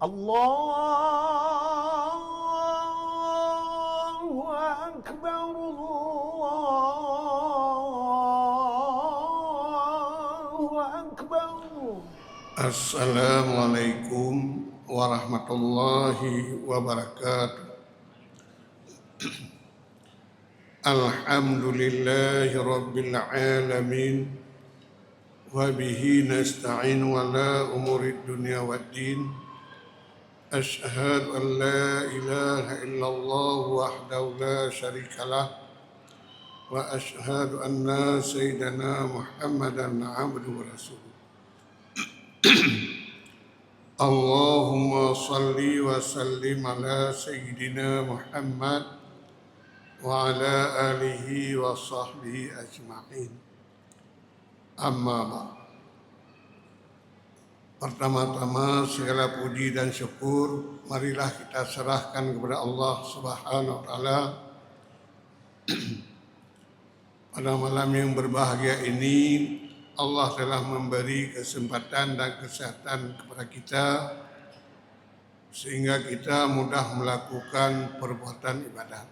الله أكبر الله أكبر. Assalamualaikum warahmatullahi wabarakatuh. Alhamdulillahi rabbil alamin. Wa bihi nasta'in ala umuri dunya waddin. Ashhadu an la ilaha illallah wahdahu la syarika lah. Wa ashhadu anna sayyidana Muhammadan abduhu wa rasuluh. Allahumma salli wa sallim ala sayyidina Muhammad wa ala alihi wa sahbihi ajma'in. Amma ba'd. Pertama-tama segala puji dan syukur marilah kita serahkan kepada Allah Subhanahu wa taala. Pada malam yang berbahagia ini Allah telah memberi kesempatan dan kesehatan kepada kita sehingga kita mudah melakukan perbuatan ibadat.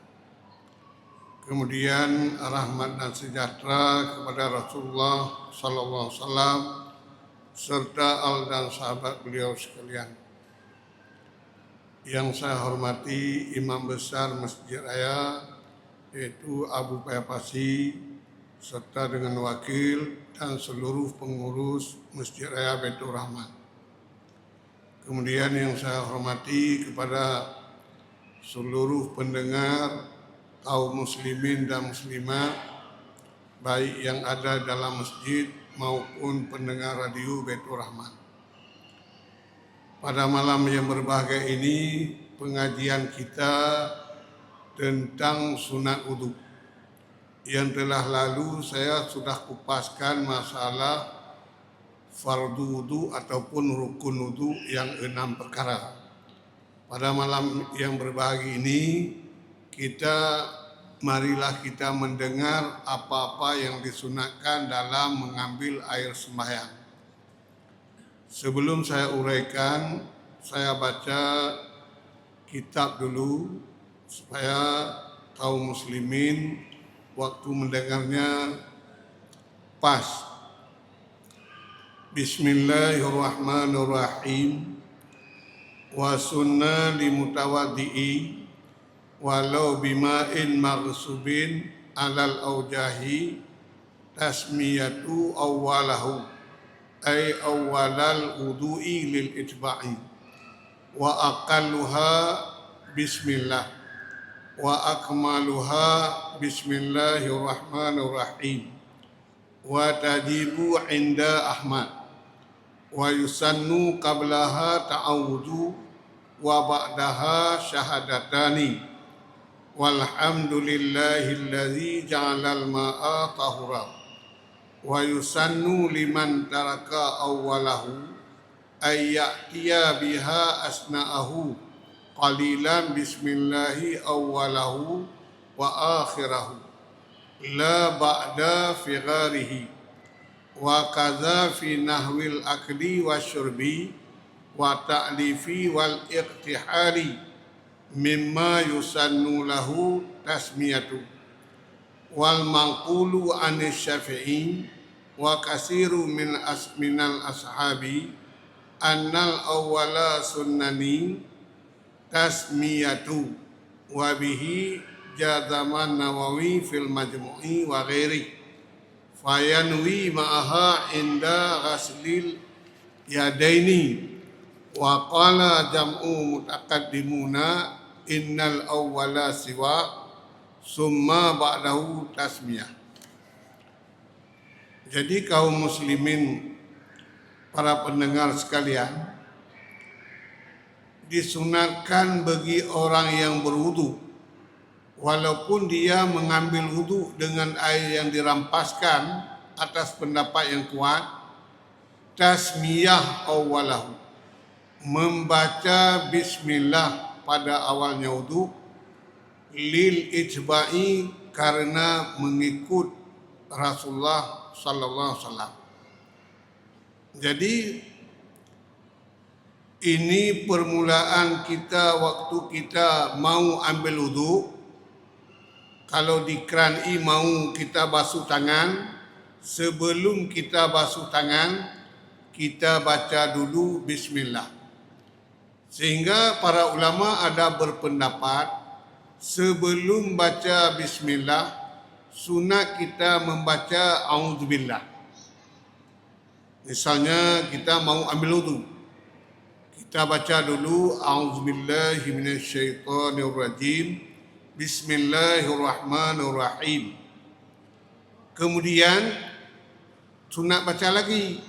Kemudian rahmat dan sejahtera kepada Rasulullah sallallahu alaihi wasallam serta al dan sahabat beliau sekalian. Yang saya hormati Imam Besar Masjid Raya yaitu Abu Payapasi serta dengan wakil dan seluruh pengurus Masjid Raya Baitur Rahman. Kemudian yang saya hormati kepada seluruh pendengar kaum muslimin dan muslimat baik yang ada dalam masjid maupun pendengar radio Baitur Rahman. Pada malam yang berbahagia ini pengajian kita tentang sunat wudu. Yang telah lalu saya sudah kupaskan masalah fardu wudu ataupun rukun wudu yang 6 perkara. Pada malam yang berbahagia ini marilah kita mendengar apa-apa yang disunatkan dalam mengambil air sembahyang. Sebelum saya uraikan, saya baca kitab dulu supaya kaum muslimin waktu mendengarnya pas. Bismillahirrahmanirrahim. Wa sunnah limutawaddi'i walau bima'in maghsubin alal aujahi tasmiyatu awwalahu ay awwalal wudu'i lil itba'i wa aqalluha bismillah wa akmaluha bismillahirrahmanirrahim wa tajibu inda Ahmad wa yusannu qablaha ta'awudu wa ba'daha syahadatani walhamdulillahilladzi ja'alal ma'a tahura wa yusannu liman taraka awwalahu ay ya'tiya biha asna'ahu qalilan bismillahi awwalahu wa akhirahu la ba'da figharihi wa kadza fi nahwil akli wasyurbi wa ta'lifi wal iqtihari mimma yusannu lahu tasmiyatu wal manqulu anis syafi'i wa kasiru minal ashabi annal awwala sunnani tasmiyatu wa bihi jadaman Nawawi fil majmu'i wa ghairi fayanwi ma'aha inda ghaslil yadaini wa qala jam'u mutaqaddimuna innal awwala siwa summa ba'dahu tasmiyah. Jadi kaum muslimin para pendengar sekalian, disunatkan bagi orang yang berwudu walaupun dia mengambil wudu dengan air yang dirampaskan atas pendapat yang kuat, tasmiyah awwalahu, membaca bismillah pada awalnya wudu, lil ijba'i karena mengikut Rasulullah sallallahu alaihi wasallam. Jadi Ini permulaan kita waktu kita mau ambil wuduk. Kalau di keran mau kita basuh tangan, sebelum kita basuh tangan, kita baca dulu bismillah. Sehingga para ulama ada berpendapat, sebelum baca bismillah, sunat kita membaca auzubillah. Misalnya kita mau ambil wuduk, kita baca dulu auzubillahi minasyaitonirrajim, bismillahirrahmanirrahim. Kemudian sunat baca lagi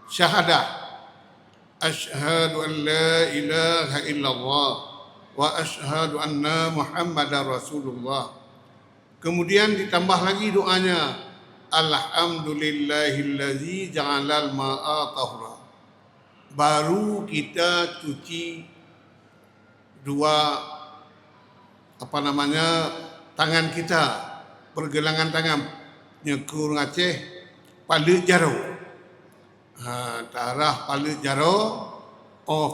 syahadah, asyhadu an la ilaha illallah wa asyhadu anna muhammadar rasulullah. Kemudian ditambah lagi doanya, alhamdulillahillazi ja'alal ma'a tahura. Baru kita cuci dua tangan kita, pergelangan tangan, nyekur ngaceh, pala jaro. Tarah pala jaro,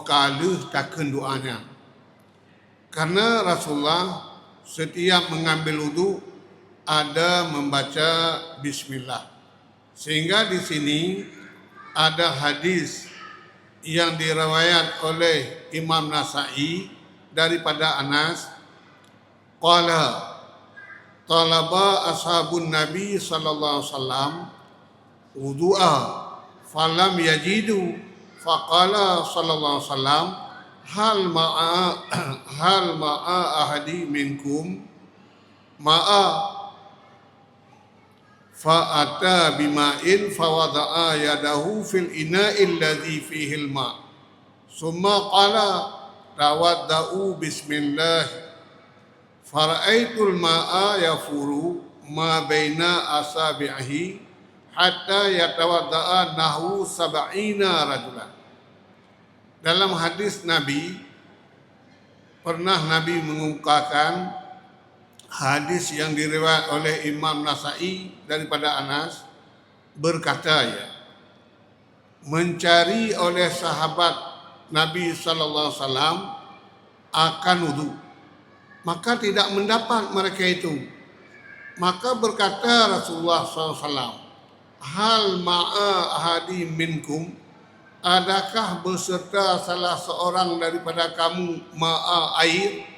kaluh takkan doanya. Karena Rasulullah setiap mengambil wuduk ada membaca bismillah. Sehingga di sini ada hadis yang diriwayat oleh Imam Nasa'i daripada Anas, qala talaba ashabun Nabi sallallahu alaihi wasallam wudu'a falam yajidu faqala sallallahu alaihi wasallam hal ma'a ahadi minkum ma'a fa'ata bima'in fawada'a yadahu fil ina'il ladzi fihi al-ma' summa qala tawadda'u bismillah fara'aitul ma'a yafuru ma baina asabi'ihi hatta yatawadda'a nahu sab'ina rajulan. Dalam hadis Nabi, pernah Nabi mengungkapkan hadis yang diriwayat oleh Imam Nasa'i daripada Anas, berkata mencari oleh sahabat Nabi sallallahu alaihi wasallam akan wuduk, maka tidak mendapat mereka itu. Maka berkata Rasulullah sallallahu alaihi wasallam, hal ma'a ahadi minkum, adakah beserta salah seorang daripada kamu ma'a air?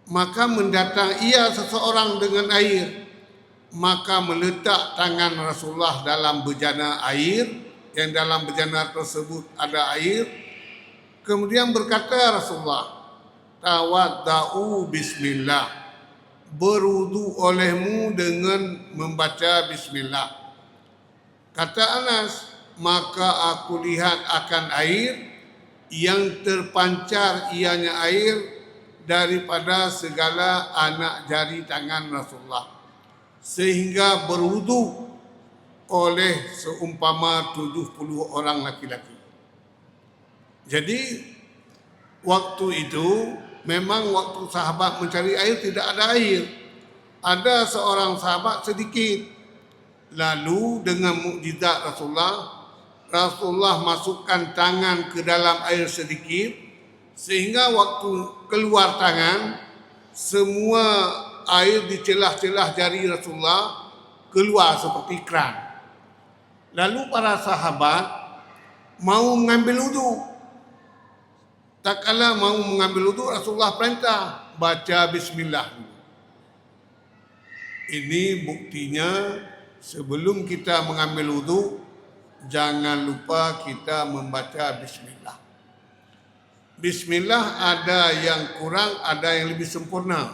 Maka mendatang ia seseorang dengan air, maka meletak tangan Rasulullah dalam bejana air, yang dalam bejana tersebut ada air. Kemudian berkata Rasulullah, tawadda'u bismillah, berwudu olehmu dengan membaca bismillah. Kata Anas, maka aku lihat akan air yang terpancar ianya air daripada segala anak jari tangan Rasulullah, sehingga berwudu oleh seumpama 70 orang laki-laki. Jadi waktu itu memang waktu sahabat mencari air tidak ada air. Ada seorang sahabat sedikit. Lalu dengan mukjizat Rasulullah masukkan tangan ke dalam air sedikit, sehingga waktu keluar tangan, semua air di celah-celah jari Rasulullah keluar seperti keran. Lalu para sahabat mau mengambil wuduk. Tak kala mau mengambil wuduk, Rasulullah perintah baca bismillah. Ini buktinya sebelum kita mengambil wuduk, jangan lupa kita membaca bismillah. Bismillah ada yang kurang, ada yang lebih sempurna.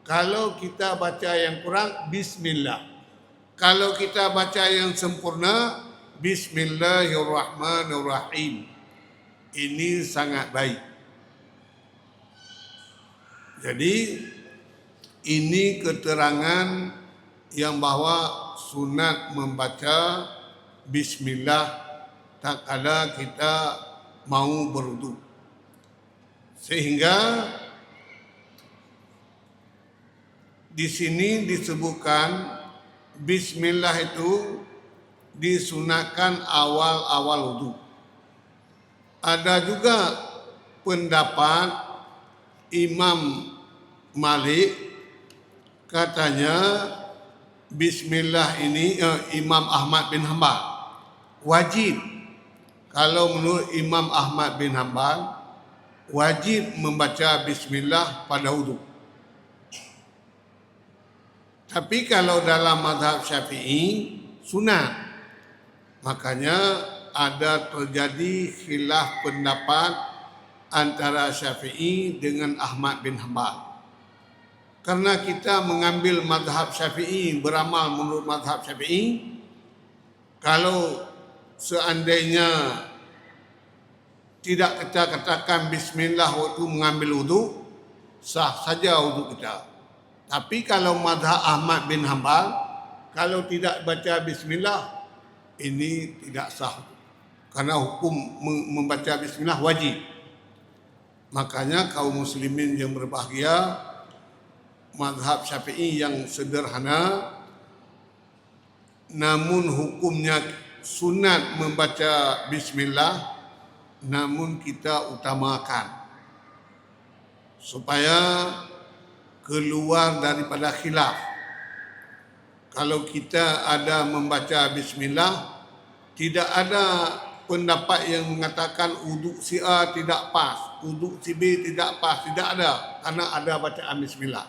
Kalau kita baca yang kurang, bismillah. Kalau kita baca yang sempurna, bismillahirrahmanirrahim. Ini sangat baik. Jadi ini keterangan yang bahawa sunat membaca bismillah tak kala kita mau berwudu. Sehingga di sini disebutkan bismillah itu disunatkan awal-awal wudu. Ada juga pendapat Imam Malik, katanya Bismillah ini Imam Ahmad bin Hanbal wajib. Kalau menurut Imam Ahmad bin Hanbal, wajib membaca Bismillah pada wudu. Tapi kalau dalam mazhab Syafi'i, sunat. Makanya ada terjadi khilaf pendapat antara Syafi'i dengan Ahmad bin Hanbal. Karena kita mengambil mazhab Syafi'i, beramal menurut mazhab Syafi'i, kalau seandainya tidak kita katakan Bismillah waktu mengambil wudu, sah saja wudu kita. Tapi kalau mazhab Ahmad bin Hanbal, kalau tidak baca Bismillah, ini tidak sah. Karena hukum membaca Bismillah wajib. Makanya kaum muslimin yang berbahagia, mazhab Syafi'i yang sederhana, namun hukumnya sunat membaca Bismillah, namun kita utamakan supaya keluar daripada khilaf. Kalau kita ada membaca Bismillah, tidak ada pendapat yang mengatakan wudu si A tidak pas, wudu si B tidak pas, tidak ada, karena ada bacaan Bismillah.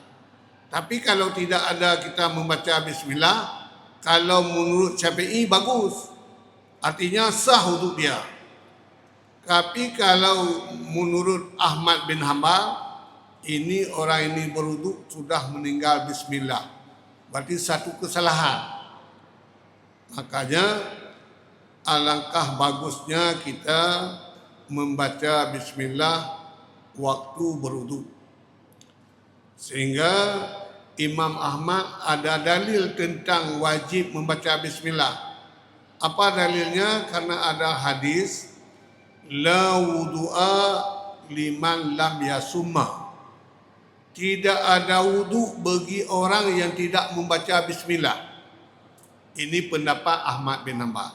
Tapi kalau tidak ada kita membaca Bismillah, kalau menurut Syafi'i bagus, artinya sah wudu dia. Tapi kalau menurut Ahmad bin Hanbal, ini orang ini berwudu sudah meninggal Bismillah, berarti satu kesalahan. Makanya alangkah bagusnya kita membaca Bismillah waktu berwudu. Sehingga Imam Ahmad ada dalil tentang wajib membaca Bismillah. Apa dalilnya? Karena ada hadis, la wudu'a liman lam yasumma. Tidak ada wudu bagi orang yang tidak membaca Bismillah. Ini pendapat Ahmad bin Hanbal.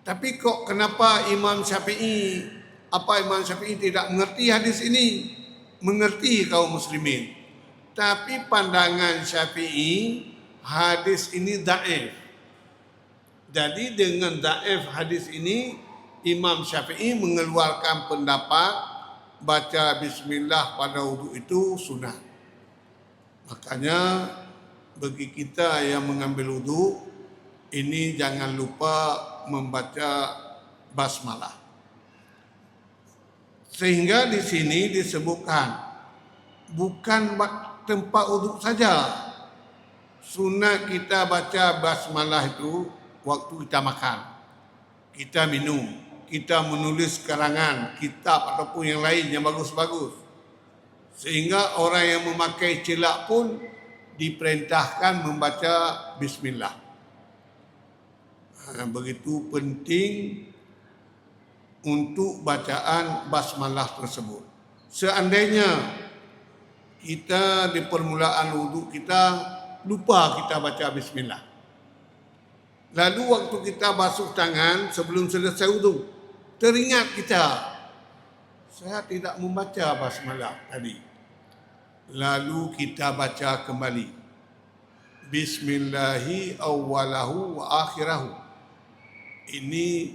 Tapi kok kenapa Imam Syafi'i tidak mengerti hadis ini? Mengerti kaum muslimin. Tapi pandangan Syafi'i, hadis ini dhaif. Jadi dengan dhaif hadis ini, Imam Syafi'i mengeluarkan pendapat baca Bismillah pada wudu itu sunat. Makanya bagi kita yang mengambil wudu, ini jangan lupa membaca basmalah. Sehingga di sini disebutkan bukan tempat wudu saja. Sunat kita baca basmalah itu waktu kita makan, kita minum, kita menulis karangan, kitab ataupun yang lain yang bagus-bagus. Sehingga orang yang memakai celak pun diperintahkan membaca Bismillah. Begitu penting untuk bacaan basmalah tersebut. Seandainya kita di permulaan wudu kita lupa kita baca Bismillah, lalu waktu kita basuh tangan sebelum selesai wudu, teringat kita, saya tidak membaca basmalah tadi. Lalu kita baca kembali, Bismillahi awwalahu wa akhirahu. Ini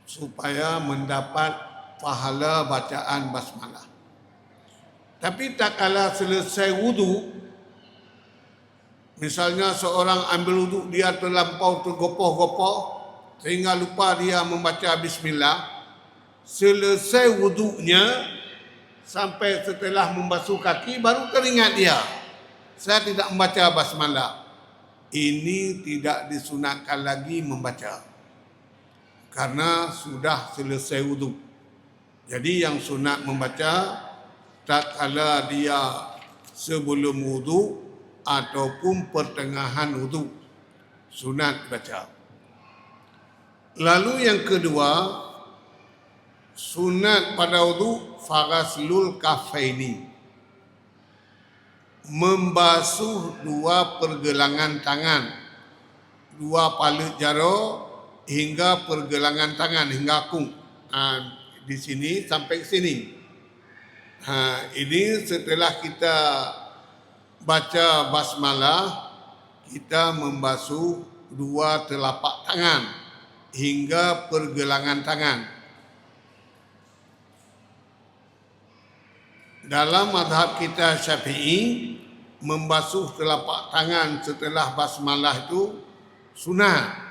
supaya mendapat pahala bacaan basmalah. Tapi tak kala selesai wudu, misalnya seorang ambil wudu, dia terlampau tergopoh-gopoh sehingga lupa dia membaca Bismillah. Selesai wudunya, sampai setelah membasuh kaki, baru teringat dia, saya tidak membaca basmalah. Ini tidak disunatkan lagi membaca, karena sudah selesai wudu. Jadi yang sunat membaca tak kala dia sebelum wudu ataupun pertengahan wudu, sunat baca. Lalu yang kedua, sunat pada wudu faghaslul kafaini, membasuh dua pergelangan tangan, dua palut jari hingga pergelangan tangan hingga kung. Di sini sampai sini. Ini setelah kita baca basmalah, kita membasuh dua telapak tangan hingga pergelangan tangan. Dalam mazhab kita Syafi'i, membasuh telapak tangan setelah basmalah itu sunat.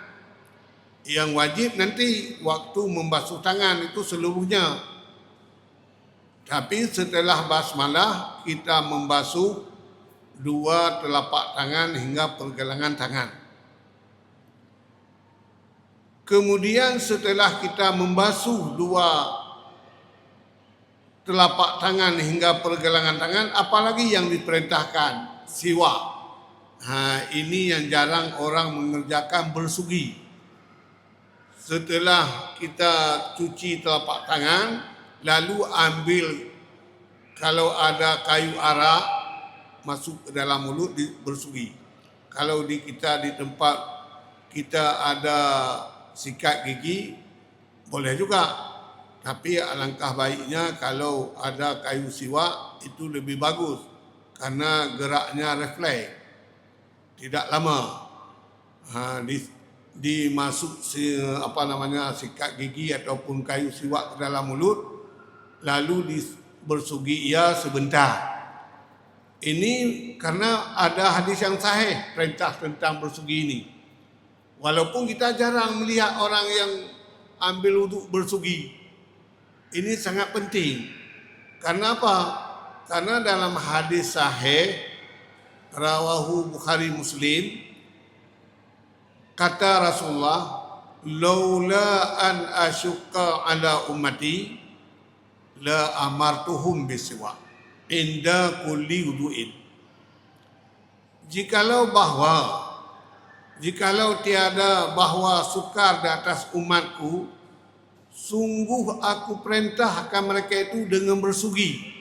Yang wajib nanti waktu membasuh tangan itu seluruhnya. Tapi setelah basmalah kita membasuh dua telapak tangan hingga pergelangan tangan. Kemudian setelah kita membasuh dua telapak tangan hingga pergelangan tangan, apalagi yang diperintahkan? Siwak. Ini yang jarang orang mengerjakan, bersugi. Setelah kita cuci telapak tangan, lalu ambil, kalau ada kayu arak, masuk ke dalam mulut, bersugi. Kalau kita di tempat kita ada sikat gigi, boleh juga. Tapi alangkah baiknya kalau ada kayu siwak, itu lebih bagus. Karena geraknya refleks, tidak lama. Dimasuk sikat gigi ataupun kayu siwak ke dalam mulut, lalu bersugi ia sebentar. Ini karena ada hadis yang sahih perintah tentang bersugi ini. Walaupun kita jarang melihat orang yang ambil wuduk bersugi, ini sangat penting. Karena apa? Karena dalam hadis sahih rawahu Bukhari Muslim, kata Rasulullah, laula an asyqa ala ummati la amartuhum bisiwak inda kulli wudu'in. Jikalau tiada bahwa sukar di atas umatku, sungguh aku perintahkan mereka itu dengan bersugi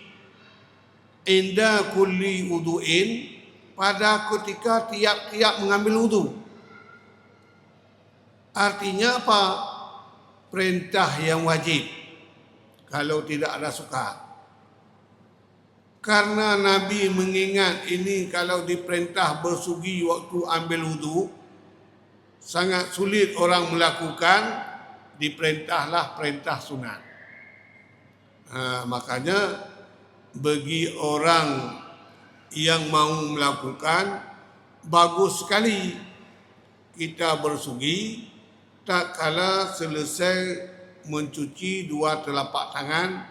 inda kulli wudu'in, pada ketika tiap-tiap mengambil wudu. Artinya apa? Perintah yang wajib kalau tidak ada sukar. Karena Nabi mengingat ini, kalau diperintah bersugi waktu ambil wudu, sangat sulit orang melakukan, diperintahlah perintah sunat. Makanya bagi orang yang mau melakukan, bagus sekali kita bersugi tak kala selesai mencuci dua telapak tangan,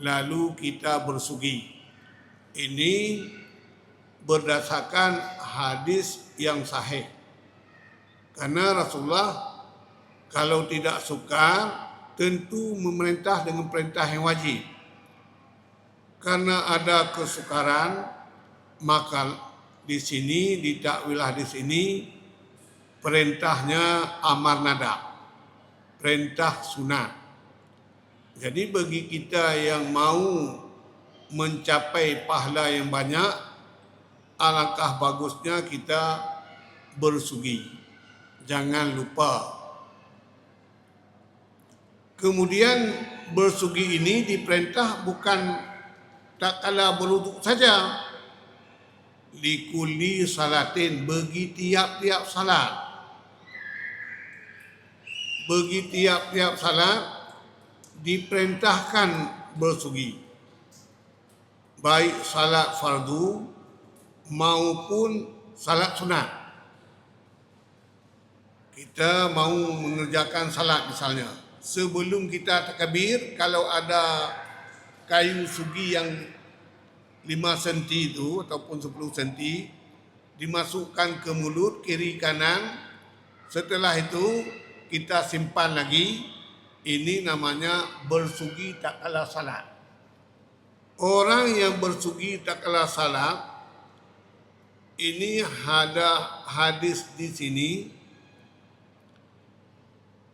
lalu kita bersugi. Ini berdasarkan hadis yang sahih. Karena Rasulullah kalau tidak suka, tentu memerintah dengan perintah yang wajib. Karena ada kesukaran, maka di sini, di takwilah di sini, perintahnya amar nada, perintah sunat. Jadi bagi kita yang mau mencapai pahala yang banyak, alangkah bagusnya kita bersugi. Jangan lupa. Kemudian bersugi ini diperintah bukan tak kala berwuduk saja. Likulli salatin, bagi tiap-tiap salat. Bagi tiap-tiap salat diperintahkan bersugi. Baik salat fardu maupun salat sunat. Kita mau mengerjakan salat misalnya, sebelum kita takbir, kalau ada kayu sugi yang 5 cm itu ataupun 10 cm, dimasukkan ke mulut kiri kanan. Setelah itu kita simpan lagi. Ini namanya bersugi tak kala salat. Orang yang bersugi tak kala salat, ini ada hadis di sini,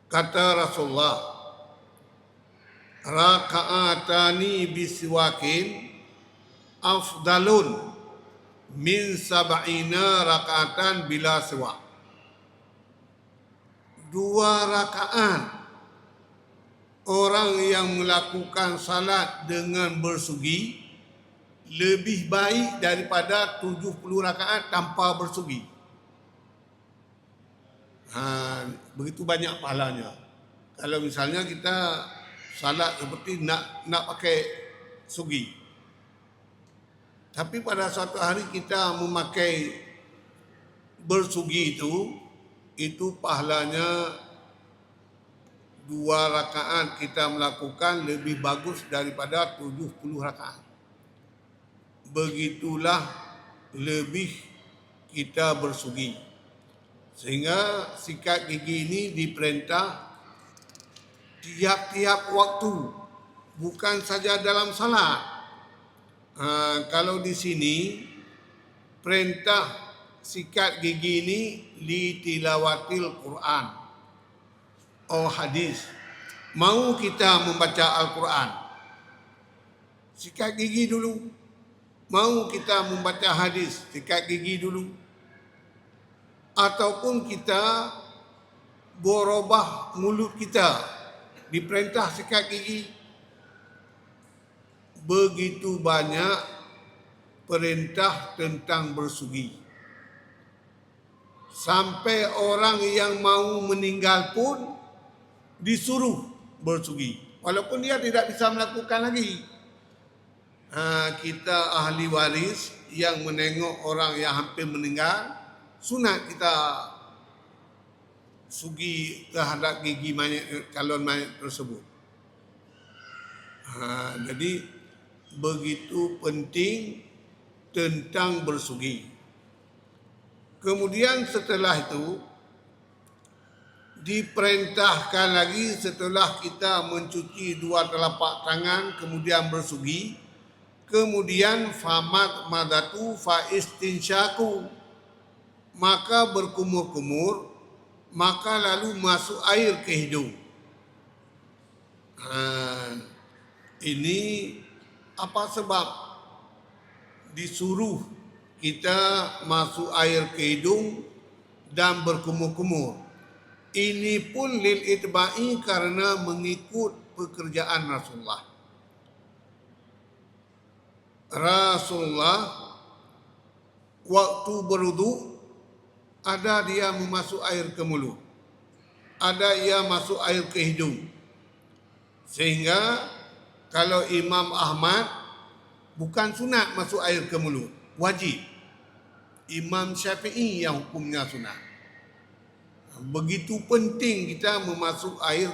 kata Rasulullah, raka'atani biswakin afdalun min sab'ina raka'atan bila siwak. 2 rakaat orang yang melakukan salat dengan bersugi lebih baik daripada 70 rakaat tanpa bersugi. Begitu banyak pahalanya. Kalau misalnya kita salat seperti nak pakai sugi, tapi pada suatu hari kita memakai bersugi itu pahalanya 2 rakaat kita melakukan lebih bagus daripada 70 rakaat. Begitulah lebih kita bersugi. Sehingga sikat gigi ini diperintah tiap-tiap waktu, bukan saja dalam salat. Kalau di sini perintah sikat gigi ini li tilawatil Quran hadis. Mau kita membaca Al-Quran, sikat gigi dulu. Mau kita membaca hadis, sikat gigi dulu. Ataupun kita borobah mulut kita, diperintah sikat gigi. Begitu banyak perintah tentang bersugi. Sampai orang yang mau meninggal pun disuruh bersugi, walaupun dia tidak bisa melakukan lagi. Kita ahli waris yang menengok orang yang hampir meninggal, sunat kita sugi terhadap gigi mayat, calon mayat tersebut. Jadi begitu penting tentang bersugi. Kemudian setelah itu diperintahkan lagi, setelah kita mencuci 2 telapak tangan kemudian bersugi, kemudian famat madatu fa istinsyaku, maka berkumur-kumur, maka lalu masuk air ke hidung. Ini apa sebab disuruh kita masuk air ke hidung dan berkumur-kumur? Ini pun lil itba'i, karena mengikut pekerjaan Rasulullah. Rasulullah waktu berwudu, ada dia memasuk air ke mulut, ada ia masuk air ke hidung. Sehingga kalau Imam Ahmad bukan sunat masuk air ke mulut, wajib. Imam Syafi'i yang hukumnya sunat. Begitu penting kita memasuk air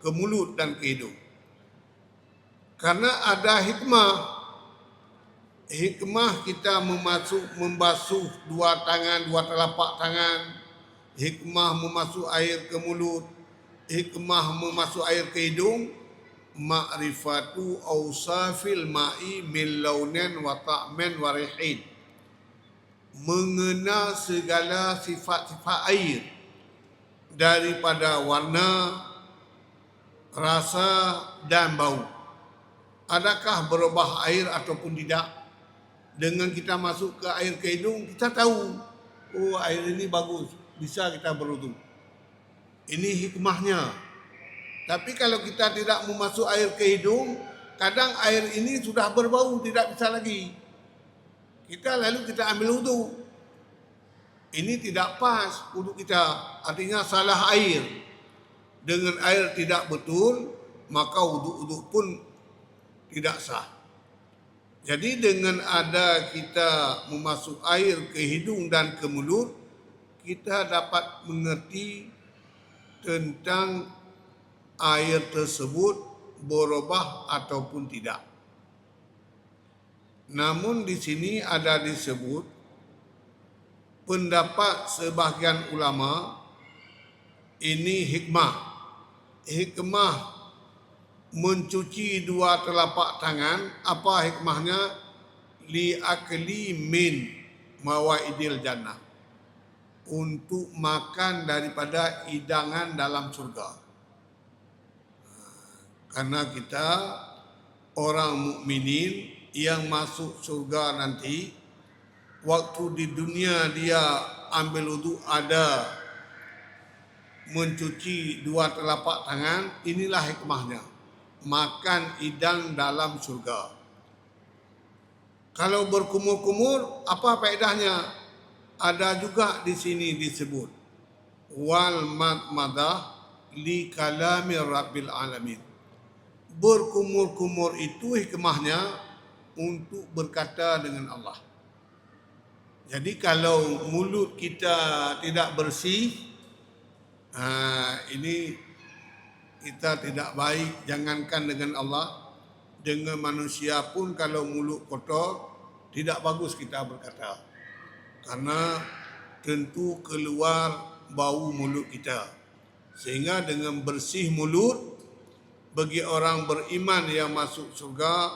ke mulut dan ke hidung. Karena ada hikmah kita membasuh 2 tangan, 2 telapak tangan, hikmah memasuk air ke mulut, hikmah memasuk air ke hidung, ma'rifatu awsafil ma'i min launin wa ta'min wa rihin, mengenal segala sifat-sifat air, daripada warna, rasa dan bau. Adakah berubah air ataupun tidak? Dengan kita masuk ke air ke hidung, kita tahu, oh air ini bagus, bisa kita berwudu. Ini hikmahnya. Tapi kalau kita tidak memasuk air ke hidung, kadang air ini sudah berbau, tidak bisa lagi. Lalu kita ambil wudu. Ini tidak pas wudu kita, artinya salah air. Dengan air tidak betul, maka wudu pun tidak sah. Jadi dengan ada kita memasuk air ke hidung dan ke mulut, kita dapat mengerti tentang air tersebut berubah ataupun tidak. Namun di sini ada disebut pendapat sebahagian ulama, ini hikmah mencuci 2 telapak tangan. Apa hikmahnya? Li akli min mawaidil jannah, untuk makan daripada hidangan dalam surga. Karena kita orang mukminin yang masuk surga nanti, waktu di dunia dia ambil wudu, ada mencuci dua telapak tangan, inilah hikmahnya. Makan idang dalam surga. Kalau berkumur-kumur, apa faedahnya? Ada juga di sini disebut wal madmadah li kalami rabbil alamin. Berkumur-kumur itu hikmahnya untuk berkata dengan Allah. Jadi kalau mulut kita tidak bersih, ini kita tidak baik. Jangankan dengan Allah, dengan manusia pun kalau mulut kotor, tidak bagus kita berkata. Karena tentu keluar bau mulut kita. Sehingga dengan bersih mulut, bagi orang beriman yang masuk surga,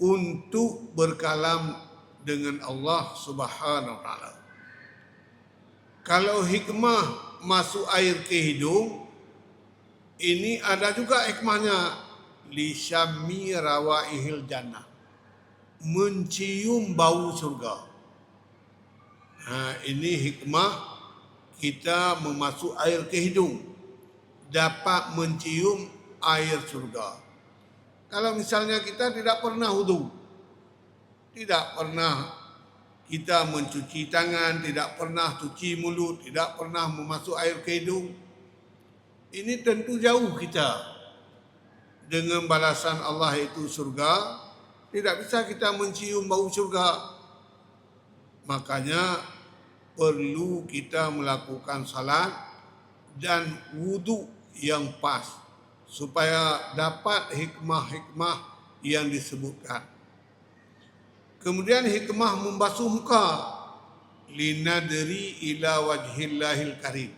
untuk berkalam dengan Allah Subhanahu wa taala. Kalau hikmah masuk air ke hidung, ini ada juga hikmahnya, li syammi rawaihil jannah, mencium bau surga. Ini hikmah kita memasuk air ke hidung, dapat mencium air surga. Kalau misalnya kita tidak pernah wudu, tidak pernah kita mencuci tangan, tidak pernah cuci mulut, tidak pernah memasuk air ke hidung, ini tentu jauh kita dengan balasan Allah itu surga. Tidak bisa kita mencium bau surga. Makanya perlu kita melakukan salat dan wudu yang pas supaya dapat hikmah-hikmah yang disebutkan. Kemudian hikmah membasuh muka, linadri ila wajhillahil karim.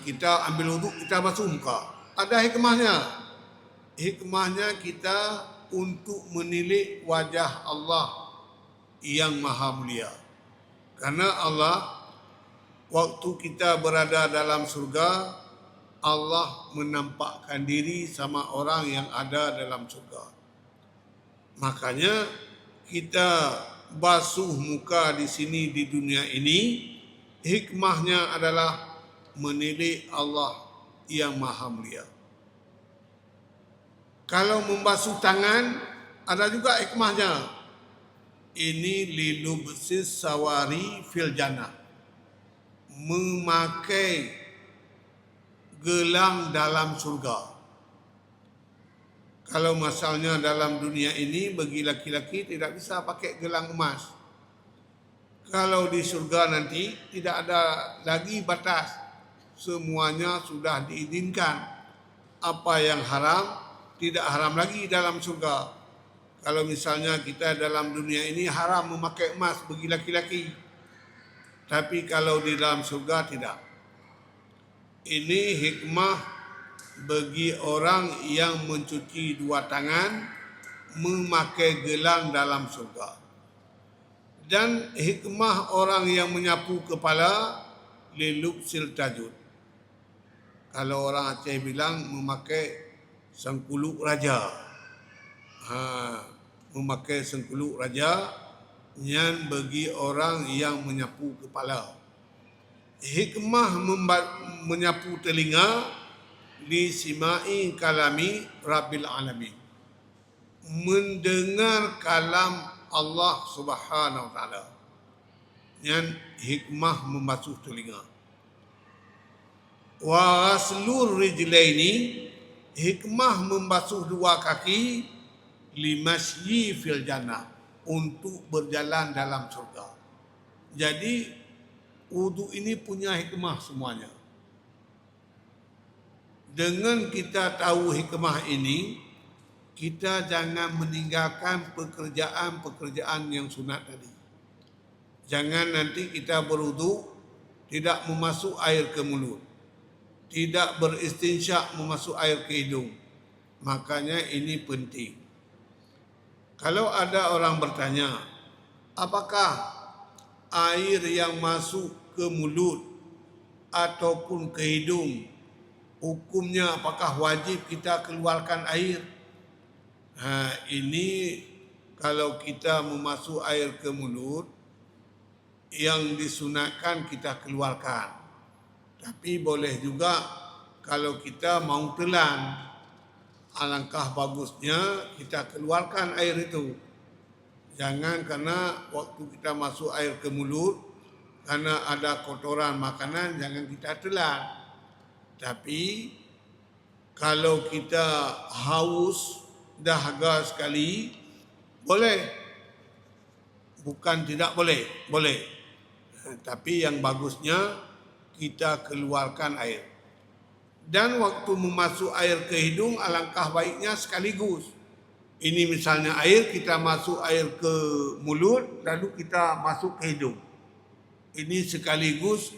Kita ambil wuduk, kita basuh muka. Ada hikmahnya. Hikmahnya kita untuk menilik wajah Allah yang maha mulia. Karena Allah, waktu kita berada dalam surga, Allah menampakkan diri sama orang yang ada dalam surga. Makanya kita basuh muka di sini di dunia ini, hikmahnya adalah menilik Allah yang maha mulia. Kalau membasuh tangan, ada juga hikmahnya. Ini lilubsis sawari fil jannah, memakai gelang dalam surga. Kalau masalahnya dalam dunia ini, bagi laki-laki tidak bisa pakai gelang emas. Kalau di surga nanti tidak ada lagi batas, semuanya sudah diizinkan. Apa yang haram tidak haram lagi dalam surga. Kalau misalnya kita dalam dunia ini haram memakai emas bagi laki-laki, tapi kalau di dalam surga tidak. Ini hikmah bagi orang yang mencuci dua tangan, memakai gelang dalam surga. Dan hikmah orang yang menyapu kepala, lilubsil tajud. Kalau orang Aceh bilang memakai sengkuluk raja. Memakai sengkuluk raja yang bagi orang yang menyapu kepala. Hikmah menyapu telinga, li simai kalami rabbil alamin, mendengar kalam Allah Subhanahu wa taala. Yang hikmah membasuh telinga. Wa ghaslur rijlaini, hikmah membasuh dua kaki, limasyi fil jannah, untuk berjalan dalam surga. Jadi wudu ini punya hikmah semuanya. Dengan kita tahu hikmah ini, kita jangan meninggalkan pekerjaan-pekerjaan yang sunat tadi. Jangan nanti kita berwudu tidak memasuk air ke mulut, tidak beristinsyak memasuk air ke hidung. Makanya ini penting. Kalau ada orang bertanya, apakah air yang masuk ke mulut ataupun ke hidung, hukumnya apakah wajib kita keluarkan air? Ini kalau kita memasuk air ke mulut, yang disunatkan kita keluarkan. Tapi boleh juga kalau kita mau telan, alangkah bagusnya kita keluarkan air itu. Jangan karena waktu kita masuk air ke mulut, karena ada kotoran makanan, jangan kita telan. Tapi kalau kita haus, dahaga sekali, boleh. Bukan tidak boleh, boleh. Tapi yang bagusnya kita keluarkan air. Dan waktu memasuk air ke hidung, alangkah baiknya sekaligus. Ini misalnya air, kita masuk air ke mulut, lalu kita masuk ke hidung. Ini sekaligus,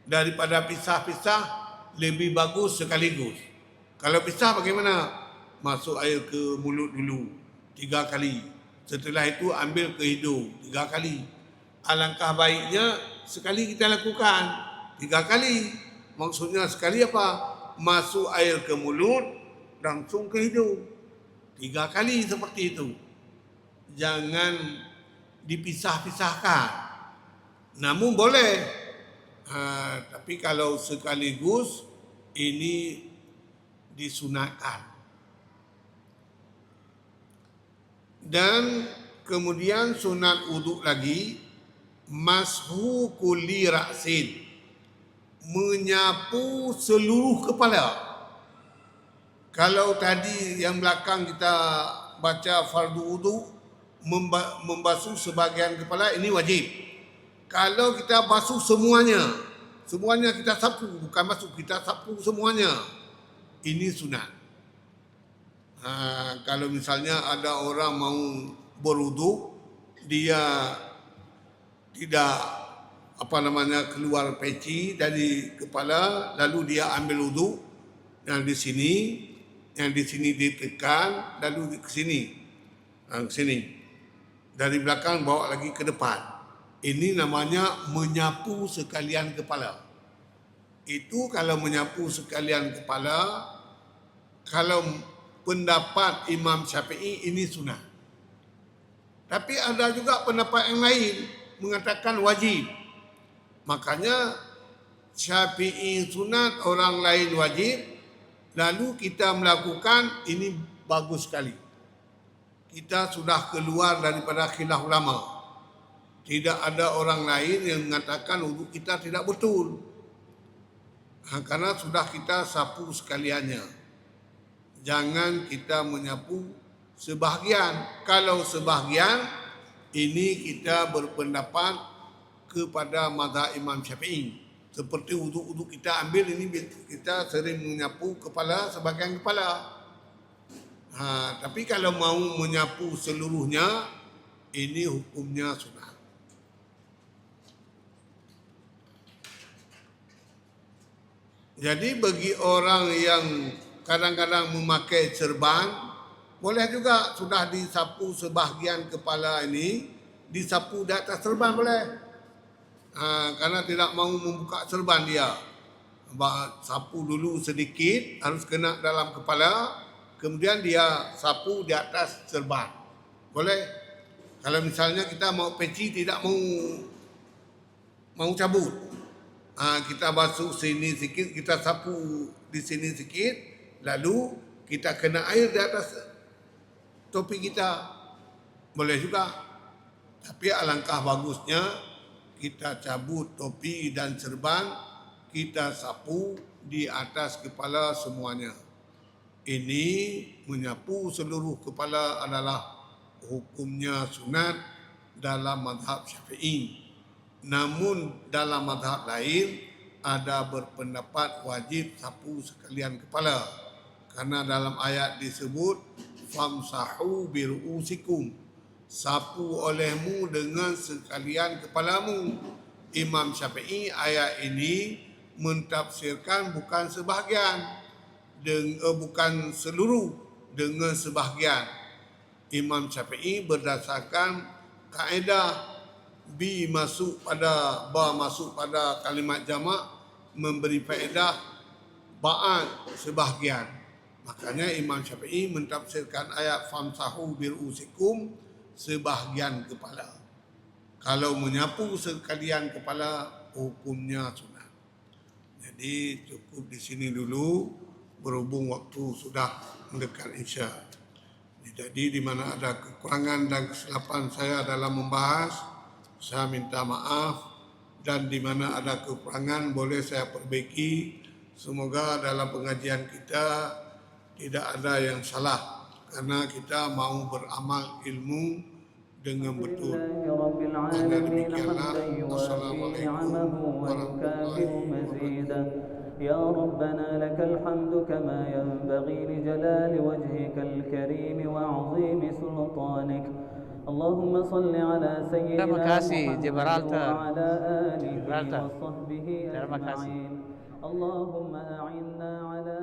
daripada pisah-pisah, lebih bagus sekaligus. Kalau pisah bagaimana? Masuk air ke mulut dulu 3 kali. Setelah itu ambil ke hidung 3 kali. Alangkah baiknya sekali kita lakukan 3 kali. Maksudnya sekali apa? Masuk air ke mulut, langsung ke hidung. 3 kali seperti itu. Jangan dipisah-pisahkan. Namun boleh. Tapi kalau sekaligus, ini disunatkan. Dan kemudian sunat wuduk lagi, mashu kulli ra'sin, menyapu seluruh kepala. Kalau tadi yang belakang kita baca fardu wuduk, membasuh sebahagian kepala, ini wajib. Kalau kita basuh semuanya kita sapu, bukan basuh, kita sapu semuanya, ini sunat. Kalau misalnya ada orang mau berwuduk, dia tidak keluar peci dari kepala, lalu dia ambil wuduk yang di sini ditekan, lalu ke sini, dari belakang bawa lagi ke depan. Ini namanya menyapu sekalian kepala. Itu kalau menyapu sekalian kepala, kalau pendapat Imam Syafi'i ini sunnah. Tapi ada juga pendapat yang lain mengatakan wajib. Makanya Syafi'i sunat, orang lain wajib. Lalu kita melakukan, ini bagus sekali. Kita sudah keluar daripada khilaf ulama. Tidak ada orang lain yang mengatakan wuduk kita tidak betul. Karena sudah kita sapu sekaliannya. Jangan kita menyapu sebahagian. Kalau sebahagian, ini kita berpendapat kepada mazhab Imam Syafi'i. Seperti wuduk-wuduk kita ambil ini, kita sering menyapu kepala, sebahagian kepala. Tapi kalau mau menyapu seluruhnya, ini hukumnya sunat. Jadi bagi orang yang kadang-kadang memakai serban, boleh juga sudah disapu sebahagian kepala ini, disapu di atas serban boleh. Karena tidak mau membuka serban dia. Sapu dulu sedikit, harus kena dalam kepala, kemudian dia sapu di atas serban. Boleh. Kalau misalnya kita mau peci, tidak mau cabut. Kita basuh sini sikit, kita sapu di sini sikit, lalu kita kena air di atas topi kita. Boleh juga. Tapi alangkah bagusnya kita cabut topi dan serban, kita sapu di atas kepala semuanya. Ini menyapu seluruh kepala adalah hukumnya sunat dalam mazhab Syafi'i. Namun dalam mazhab lain ada berpendapat wajib sapu sekalian kepala. Karena dalam ayat disebut famsahu biru'usikum, sapu olehmu dengan sekalian kepalamu. Imam Syafi'i ayat ini mentafsirkan bukan sebahagian, bukan seluruh, dengan sebahagian. Imam Syafi'i berdasarkan kaedah masuk pada kalimat jamak, memberi faedah ba'an, sebahagian. Makanya Imam Syafi'i mentafsirkan ayat famsahu biru'usikum, sebahagian kepala. Kalau menyapu sekalian kepala, hukumnya sunat. Jadi cukup di sini dulu berhubung waktu sudah mendekat Isya. Jadi di mana ada kekurangan dan kesilapan saya dalam membahas, saya minta maaf, dan di mana ada kekurangan boleh saya perbaiki. Semoga dalam pengajian kita tidak ada yang salah, karena kita mau beramal ilmu dengan betul. Karena demikianlah. Wassalamualaikum warahmatullahi wabarakatuh. يا ربنا لك الحمد كما ينبغي لجلال وجهك الكريم وعظيم سلطانك. اللهم صل على سيدنا محمد وعلى آله وصحبه أجمعين. اللهم أعنا على